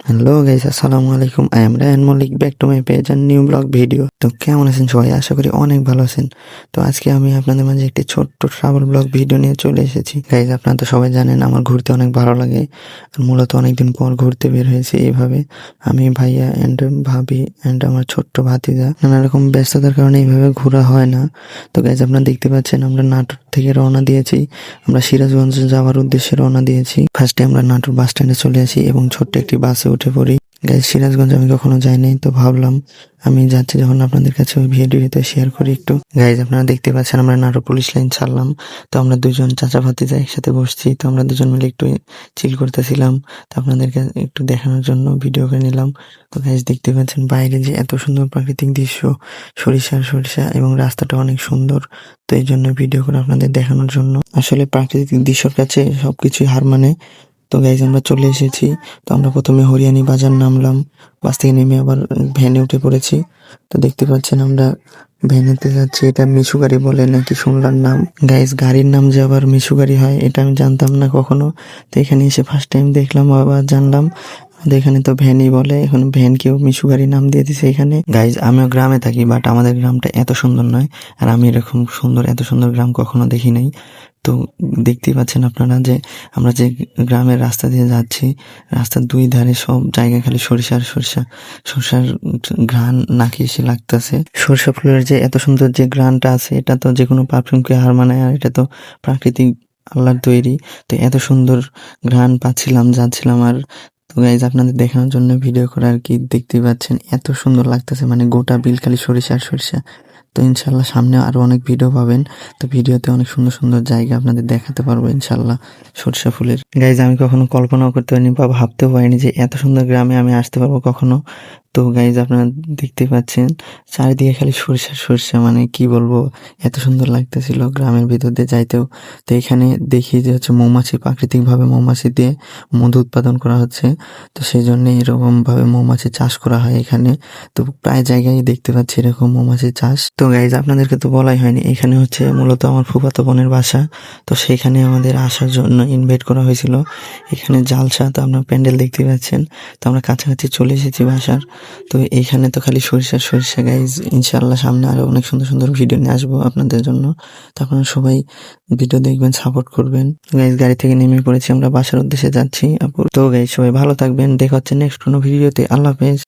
Hello guys, আসসালামু আলাইকুম। I am Raihan Mallick, back to my page and new blog video. তো কেমন আছেন সবাই? আশা করি অনেক ভালো আছেন। তো আজকে আমি আপনাদের মাঝে একটি ছোট্ট ট্রাভেল ব্লগ ভিডিও নিয়ে চলে এসেছি। গাইস, আপনারা তো সবাই জানেন আমার ঘুরতে অনেক ভালো লাগে। আর মূলত অনেকদিন পর ঘুরতে বের হয়েছি এইভাবে। আমি, ভাইয়া অ্যান্ড ভাবি অ্যান্ড আমার ছোট্ট ভাতিজা। নানা রকম ব্যস্ততার কারণে এইভাবে ঘোরা হয় না। তো গাইস, আপনারা দেখতে পাচ্ছেন আমরা নাটোর থেকে রওনা দিয়েছি। আমরা সিরাজগঞ্জ যাওয়ার উদ্দেশ্যে রওনা দিয়েছি। ফার্স্টে আমরা নাটোর বাস স্ট্যান্ডে চলে আসি এবং ছোট্ট একটি বাসে উঠে পড়ি। গাইস, সিরাজগঞ্জ আমি কখনো যাইনি, তো ভাবলাম আমি যাচ্ছি যখন আপনাদের কাছে ওই ভিডিওতে শেয়ার করি একটু। গাইস, আপনারা দেখতে পাচ্ছেন আমরা নাটোর পুলিশ লাইন ছাড়লাম। তো আমরা দুজন চাচা ভাতিজা একসাথে বসছি। তো আমরা দুজন মিলে একটু চিল করতেছিলাম। তো আপনাদেরকে একটু দেখানোর জন্য ভিডিও করে নিলাম। তো গাইস, দেখতে পাচ্ছেন বাইরে যে এত সুন্দর প্রাকৃতিক দৃশ্য, সরিষা এবং রাস্তাটা অনেক সুন্দর। তো এই জন্য ভিডিও করে আপনাদের দেখানোর জন্য। আসলে প্রাকৃতিক দৃশ্যর কাছে সবকিছুই হার মানে। তো গাইজ, আমরা চলে এসেছি। তো আমরা প্রথমে হরিয়ানি বাজার নামলাম। বাস থেকে নেমে আবার ভ্যানে উঠে পড়েছি। তো দেখতে পাচ্ছেন আমরা ভ্যানেতে যাচ্ছি। এটা মিশু গাড়ি বলে নাকি শুনলাম নাম। গাইজ, গাড়ির নাম যে আবার মিশু গাড়ি হয় এটা আমি জানতাম না কখনো। তো এখানে এসে ফার্স্ট টাইম দেখলাম, আবার জানলাম আমাদের এখানে তো ভ্যানই বলে। এখন ভ্যানকেও মিশু গাড়ি নাম দিয়ে দিছে এখানে। গাইজ, আমিও গ্রামে থাকি, বাট আমাদের গ্রামটা এত সুন্দর নয়। আর আমি এরকম এত সুন্দর গ্রাম কখনো দেখি নাই। তো দেখতেই পাচ্ছেন আপনারা যে আমরা যে গ্রামের রাস্তা দিয়ে যাচ্ছি, রাস্তার দুই ধারে সব জায়গায় খালি সরিষার ঘ্রাণ নাকে এসে লাগতেছে। সরিষা ফুলের যে এত সুন্দর যে ঘ্রাণটা আছে, এটা তো যে কোনো পারফিউমকে হার মানায়। আর এটা তো প্রাকৃতিক আল্লাহর তৈরি। তো এত সুন্দর ঘ্রাণ পাচ্ছিলাম, যাচ্ছিলাম। আর তো গাইজ, আপনাদের দেখানোর জন্য ভিডিও করা আর কি। দেখতেই পাচ্ছেন এত সুন্দর লাগতেছে, মানে গোটা বিল খালি সরিষা। তো ইনশাল্লাহ সামনে আরো অনেক ভিডিও পাবেন। তো ভিডিওতে অনেক সুন্দর সুন্দর জায়গা আপনাদের দেখাতে পারবো ইনশাল্লাহ সরিষা ফুলের। গাইজ, আমি কখনো কল্পনাও করতে পারিনি বা ভাবতেও পারিনি যে এত সুন্দর গ্রামে আমি আসতে পারবো কখনো। তো গাইজ, আপনারা দেখতে পাচ্ছেন চারিদিকে খালি সরিষা, মানে কি বলবো, এত সুন্দর লাগতেছিল গ্রামের ভিতর দিয়ে যাইতেও। তো এখানে দেখি যে হচ্ছে মৌমাছি, প্রাকৃতিকভাবে মৌমাছি দিয়ে মধু উৎপাদন করা হচ্ছে। তো সেই জন্য এরকম ভাবে মৌমাছি চাষ করা হয় এখানে। তো প্রায় জায়গায় দেখতে পাচ্ছি এরকম মৌমাছি চাষ। তো গাইজ, আপনাদেরকে তো বলাই হয়নি, এখানে হচ্ছে মূলত আমার ফুফাতো বোনের বাসা। তো সেখানে আমাদের আসার জন্য ইনভাইট করা হয়েছিল। এখানে জালসা, তো আপনার প্যান্ডেল দেখতে পাচ্ছেন। তো আমরা কাছাকাছি চলে এসেছি বাসার। তো এইখানে তো খালি সরিষা গাইজ। ইনশাল্লাহ সামনে আরো অনেক সুন্দর সুন্দর ভিডিও নিয়ে আসবো আপনাদের জন্য। তো আপনারা সবাই ভিডিও দেখবেন, সাপোর্ট করবেন। গাইজ, গাড়ি থেকে নেমে পড়েছি, আমরা বাসার উদ্দেশ্যে যাচ্ছি। তো গাইজ, সবাই ভালো থাকবেন, দেখা হচ্ছে নেক্সট কোনো ভিডিওতে। আল্লাহ হাফেজ।